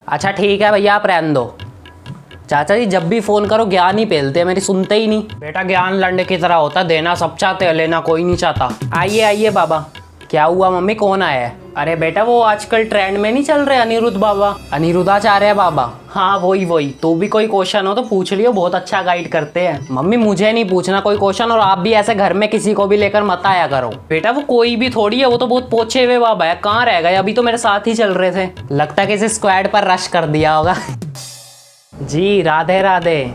अच्छा ठीक है भैया, आप रहने दो। चाचा जी जब भी फोन करो ज्ञान ही पेलते हैं, मेरी सुनते ही नहीं। बेटा ज्ञान लंडे की तरह होता, देना सब चाहते हैं, लेना कोई नहीं चाहता। आइए आइए बाबा। क्या हुआ मम्मी, कौन आया है? अरे बेटा वो आजकल ट्रेंड में नहीं चल रहे अनिरुद्ध बाबा, अनिरुद्धाचार्य बाबा। हाँ वही। तू भी कोई क्वेश्चन हो तो पूछ लियो, बहुत अच्छा गाइड करते हैं। मम्मी मुझे नहीं पूछना कोई क्वेश्चन, और आप भी ऐसे घर में किसी को भी लेकर मत आया करो। बेटा वो कोई भी थोड़ी है, वो तो बहुत पोछे हुए बाबा है, कहाँ रह गए? अभी तो मेरे साथ ही चल रहे थे। लगता है किसी स्क्वाड पर रश कर दिया होगा। जी राधे राधे।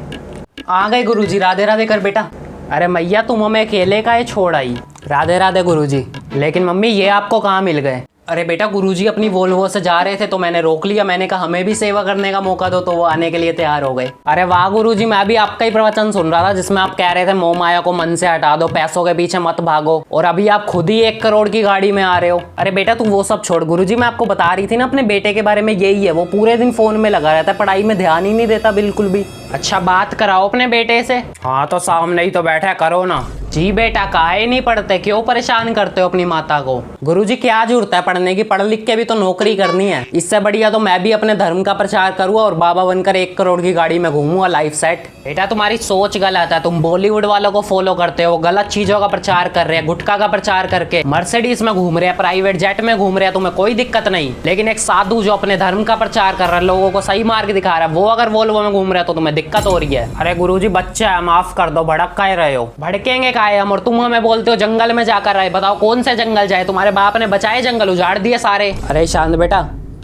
आ गए गुरुजी, राधे राधे कर बेटा। अरे मैया तुम हमें अकेले का ये छोड़ आई। राधे राधे गुरुजी। लेकिन मम्मी ये आपको कहाँ मिल गए? अरे बेटा गुरुजी अपनी वोल्वो से जा रहे थे तो मैंने रोक लिया, मैंने कहा हमें भी सेवा करने का मौका दो, तो वो आने के लिए तैयार हो गए। अरे वाह गुरुजी, मैं भी आपका ही प्रवचन सुन रहा था जिसमें आप कह रहे थे मोह माया को मन से हटा दो, पैसों के पीछे मत भागो, और अभी आप खुद ही 1 करोड़ की गाड़ी में आ रहे हो। अरे बेटा तू वो सब छोड़, गुरुजी मैं आपको बता रही थी ना अपने बेटे के बारे में, यही है, वो पूरे दिन फोन में लगा रहता है, पढ़ाई में ध्यान ही नहीं देता बिल्कुल भी। अच्छा बात कराओ अपने बेटे से। हाँ तो सामने ही तो बैठा करो ना। जी बेटा काहे नहीं पढ़ते, क्यों परेशान करते हो अपनी माता को? गुरुजी क्या जरूरत है पढ़ने की, पढ़ लिख के भी तो नौकरी करनी है। इससे बढ़िया तो मैं भी अपने धर्म का प्रचार करूँ और बाबा बनकर 1 करोड़ की गाड़ी में घूमूंगा, लाइफ सेट। बेटा तुम्हारी सोच गलत है, तुम बॉलीवुड वालों को फॉलो करते हो, गलत चीजों का प्रचार कर रहे हैं, गुटखा का प्रचार करके मर्सिडीज में घूम रहे हैं, प्राइवेट जेट में घूम रहे हैं, तुम्हें कोई दिक्कत नहीं। लेकिन एक साधु जो अपने धर्म का प्रचार कर रहा है, लोगों को सही मार्ग दिखा रहा है, वो अगर वोल्वो में घूम रहे हैं तो तुम्हें दिक्कत हो रही है। अरे गुरुजी बच्चा है, माफ कर दो, भड़क काहे रहे हो? भड़केंगे काहे हम, और तुम हमें बोलते हो जंगल में जाकर रहे। बताओ कौन से जंगल जाए? तुम्हारे बाप ने बचाए जंगल, उजाड़ दिए सारे। अरे शांत बेटा।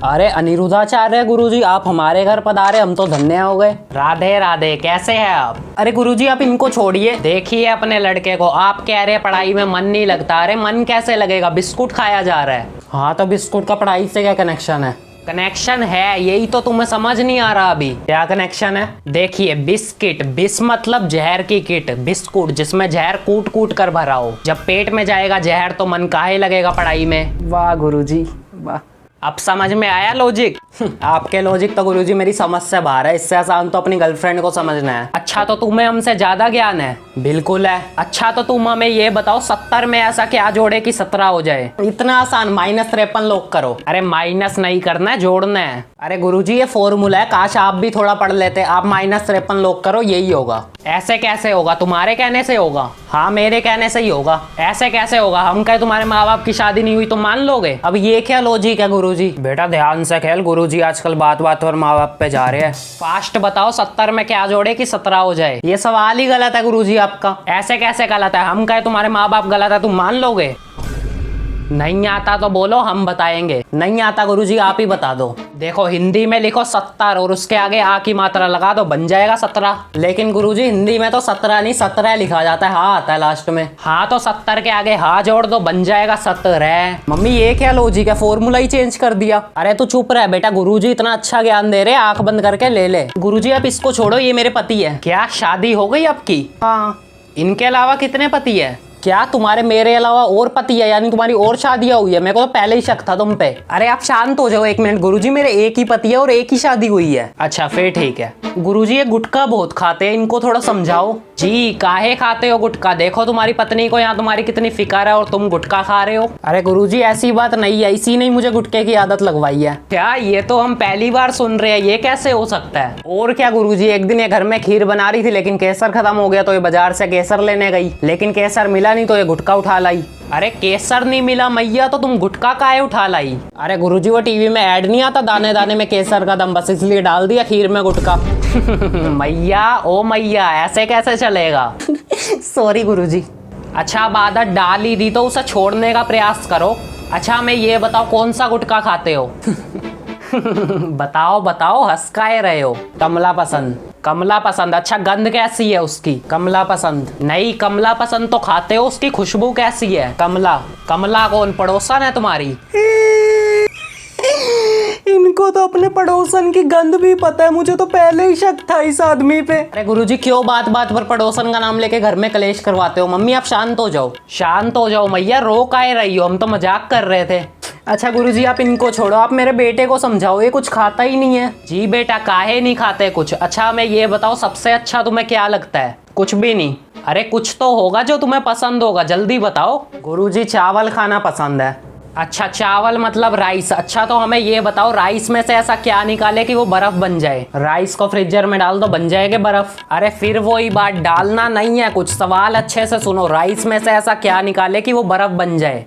अरे अनिरुद्धाचार्य गुरुजी आप हमारे घर पधारे, हम तो धन्य हो गए। राधे राधे, कैसे हैं आप? अरे गुरुजी आप इनको छोड़िए, देखिए अपने लड़के को, आप कह रहे हैं पढ़ाई में मन नहीं लगता। अरे मन कैसे लगेगा, बिस्कुट खाया जा रहा है। हाँ तो बिस्कुट का पढ़ाई से क्या कनेक्शन है? कनेक्शन है, यही तो तुम्हें समझ नहीं आ रहा अभी। क्या कनेक्शन है? देखिए बिस्किट, बिस मतलब जहर की किट, बिस्कुट जिसमें जहर कूट कूट कर भरा हो, जब पेट में जाएगा जहर तो मन काहे लगेगा पढ़ाई में। वाह गुरुजी वाह, अब समझ में आया लॉजिक? आपके लॉजिक तो गुरुजी मेरी समझ से बाहर है, इससे आसान तो अपनी गर्लफ्रेंड को समझना है। अच्छा तो तुम्हें हमसे ज्यादा ज्ञान है? बिल्कुल है। अच्छा तो तुम हमें ये बताओ 70 में ऐसा क्या जोड़े कि 17 हो जाए? इतना आसान, -53 लोग करो। अरे माइनस नहीं करना है, जोड़ना है। अरे गुरुजी ये फॉर्मूला है, काश आप भी थोड़ा पढ़ लेते। आप -53 लोग करो, यही होगा। ऐसे कैसे होगा? तुम्हारे कहने से होगा? हाँ मेरे कहने से ही होगा। ऐसे कैसे होगा? हम कहे तुम्हारे माँ बाप की शादी नहीं हुई तो मान लोगे? अब ये क्या लॉजिक है गुरुजी? बेटा ध्यान से खेल, गुरुजी आजकल बात बात पर माँ बाप पे जा रहे हैं। फास्ट बताओ 70 में क्या जोड़े कि 17 हो जाए? ये सवाल ही गलत है गुरुजी आपका। ऐसे कैसे गलत है? हम कहे तुम्हारे माँ बाप गलत है, तुम मान लोगे? नहीं आता तो बोलो, हम बताएंगे। नहीं आता गुरुजी आप ही बता दो। देखो हिंदी में लिखो 70 और उसके आगे आ की मात्रा लगा दो, बन जाएगा 17। लेकिन गुरुजी हिंदी में तो 17 नहीं 17 लिखा जाता है, हाँ आता है लास्ट में। हाँ तो 70 के आगे हाँ जोड़ दो, बन जाएगा 17। मम्मी ये क्या लॉजिक है, फॉर्मूला ही चेंज कर दिया। अरे तू चुप रह बेटा, गुरुजी इतना अच्छा ज्ञान दे रहे, आंख बंद करके ले ले। गुरुजी आप इसको छोड़ो, ये मेरे पति है। क्या शादी हो गई आपकी? हाँ। इनके अलावा कितने पति है? क्या तुम्हारे मेरे अलावा और पति है, यानी तुम्हारी और शादियां हुई है? मेरे को तो पहले ही शक था तुम पे। अरे आप शांत हो जाओ 1 मिनट। गुरुजी मेरे एक ही पति है और एक ही शादी हुई है। अच्छा फिर ठीक है। गुरुजी ये गुटखा बहुत खाते हैं, इनको थोड़ा समझाओ। जी काहे खाते हो गुटखा? देखो तुम्हारी पत्नी को यहाँ तुम्हारी कितनी फिक्र है और तुम गुटखा खा रहे हो। अरे गुरुजी ऐसी बात नहीं है, इसी ने मुझे गुटखे की आदत लगवाई है। क्या? ये तो हम पहली बार सुन रहे हैं, ये कैसे हो सकता है? और क्या गुरुजी, एक दिन ये घर में खीर बना रही थी लेकिन केसर खत्म हो गया तो ये बाजार से केसर लेने गई, लेकिन केसर मिला नहीं तो ये गुटखा उठा लाई। अरे केसर नहीं मिला मैया तो तुम गुटखा काहे उठा लाई? अरे गुरुजी वो टीवी में ऐड नहीं आता दाने दाने में केसर का दम, बस इसलिए डाल दिया खीर में गुटखा। मैया ओ मैया ऐसे कैसे चलेगा? सॉरी गुरुजी। अच्छा अब आदत डाल ही दी तो उसे छोड़ने का प्रयास करो। अच्छा मैं ये बताओ कौन सा गुटखा खाते हो? बताओ बताओ, हंस काहे रहे हो? कमला पसंद। कमला पसंद, अच्छा गंध कैसी है उसकी? कमला पसंद नहीं, कमला पसंद तो खाते हो, उसकी खुशबू कैसी है? कमला। कमला कौन, पड़ोसन है तुम्हारी? इनको तो अपने पड़ोसन की गंध भी पता है, मुझे तो पहले ही शक था इस आदमी पे। अरे गुरुजी क्यों बात बात पर पड़ोसन का नाम लेके घर में कलेश करवाते हो? मम्मी आप शांत हो जाओ। शांत हो जाओ मैया, रो काहे रही हो? हम तो मजाक कर रहे थे। अच्छा गुरुजी आप इनको छोड़ो, आप मेरे बेटे को समझाओ, ये कुछ खाता ही नहीं है। जी बेटा काहे नहीं खाते कुछ? अच्छा मैं ये बताओ सबसे अच्छा तुम्हें क्या लगता है? कुछ भी नहीं। अरे कुछ तो होगा जो तुम्हें पसंद होगा, जल्दी बताओ। गुरुजी चावल खाना पसंद है। अच्छा, चावल मतलब राइस। अच्छा तो हमें ये बताओ, राइस में से ऐसा क्या निकाले कि वो बर्फ बन जाए? राइस को फ्रीजर में डाल दो, बन जाएगा बर्फ। अरे फिर वही बात, डालना नहीं है कुछ, सवाल अच्छे से सुनो। राइस में से ऐसा क्या निकाले कि वो बर्फ बन जाए?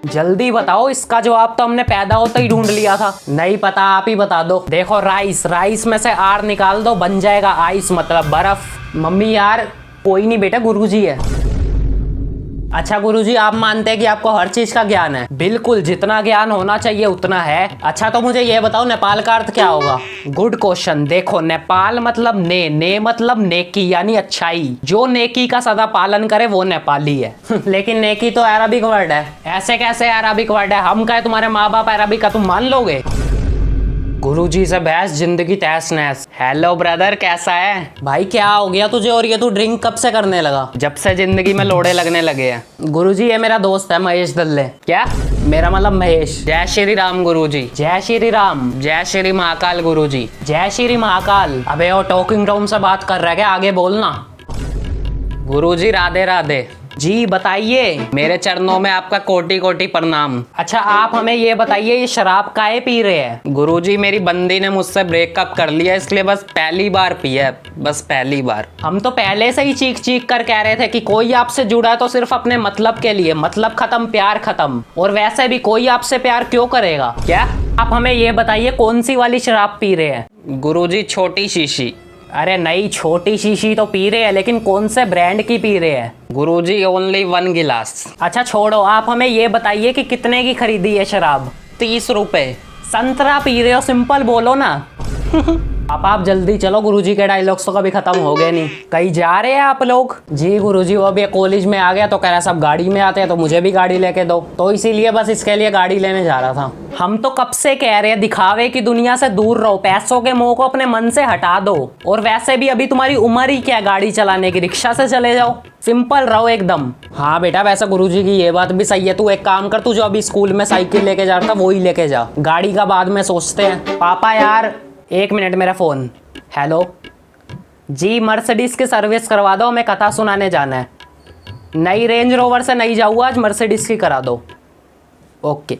जल्दी बताओ, इसका जवाब तो हमने पैदा होते ही ढूंढ लिया था। नहीं पता, आप ही बता दो। देखो राइस, राइस में से आर निकाल दो, बन जाएगा आइस, मतलब बर्फ। मम्मी यार कोई नहीं बेटा, गुरुजी है। अच्छा गुरुजी, आप मानते हैं कि आपको हर चीज का ज्ञान है? बिल्कुल, जितना ज्ञान होना चाहिए उतना है। अच्छा तो मुझे ये बताओ, नेपाल का अर्थ क्या होगा? Good question. देखो नेपाल मतलब ने मतलब नेकी यानी अच्छाई। जो नेकी का सदा पालन करे वो नेपाली है। लेकिन नेकी तो अरबिक वर्ड है। ऐसे कैसे अरबिक वर्ड है? हम कहे तुम्हारे माँ बाप अरबिक का, तुम मान लोगे? गुरुजी से बहस जिंदगी तहस नहस। हेलो ब्रदर, कैसा है? भाई क्या हो गया तुझे, और ये तू ड्रिंक कब से करने लगा? जब से जिंदगी में लोड़े लगने लगे हैं। गुरुजी ये मेरा दोस्त है महेश दल्ले। क्या? मेरा मतलब महेश। जय श्री राम गुरुजी। जय श्री राम। जय श्री महाकाल गुरुजी। जय श्री महाकाल। अबे वो टॉकिंग टॉम से बात कर रहा है क्या? आगे बोलना। गुरुजी राधे राधे। जी बताइए। मेरे चरणों में आपका कोटि कोटि प्रणाम। अच्छा आप हमें ये बताइए, ये शराब काहे पी रहे हैं? गुरुजी मेरी बंदी ने मुझसे ब्रेकअप कर लिया, इसलिए बस पहली बार पिया है, बस पहली बार। हम तो पहले से ही चीख चीख कर कह रहे थे कि कोई आपसे जुड़ा है तो सिर्फ अपने मतलब के लिए। मतलब खत्म, प्यार खत्म। और वैसे भी कोई आपसे प्यार क्यों करेगा? क्या? आप हमें ये बताइए, कौन सी वाली शराब पी रहे हैं? गुरुजी छोटी शीशी। अरे नहीं, छोटी शीशी तो पी रहे हैं, लेकिन कौन से ब्रांड की पी रहे हैं? गुरुजी ओनली 1 गिलास। अच्छा छोड़ो, आप हमें ये बताइए कि कितने की खरीदी है शराब? 30 रुपए। संतरा पी रहे हो, सिंपल बोलो ना। आप जल्दी चलो, गुरुजी के डायलॉग्स तो कभी खत्म हो गए नहीं। कहीं जा रहे हैं आप लोग? जी गुरुजी, वो अभी कॉलेज में आ गया तो कह रहा सब गाड़ी में आते हैं, तो मुझे भी गाड़ी लेके दो, तो इसीलिए बस इसके लिए गाड़ी लेने जा रहा था। हम तो कब से कह रहे हैं, दिखावे की दुनिया से दूर रहो, पैसों के मोह को अपने मन से हटा दो। और वैसे भी अभी तुम्हारी उम्र ही क्या गाड़ी चलाने की, रिक्शा से चले जाओ, सिंपल रहो एकदम। हाँ बेटा, वैसे गुरुजी की ये बात भी सही है। तू एक काम कर, तू जो अभी स्कूल में साइकिल लेके जा रहा था वही लेके जा, गाड़ी का बाद में सोचते हैं। पापा यार 1 मिनट, मेरा फ़ोन। हेलो जी, मर्सिडीज़ की सर्विस करवा दो, हमें कथा सुनाने जाना है। नई रेंज रोवर से नहीं जाऊँगा आज, मर्सिडीज़ की करा दो। ओके।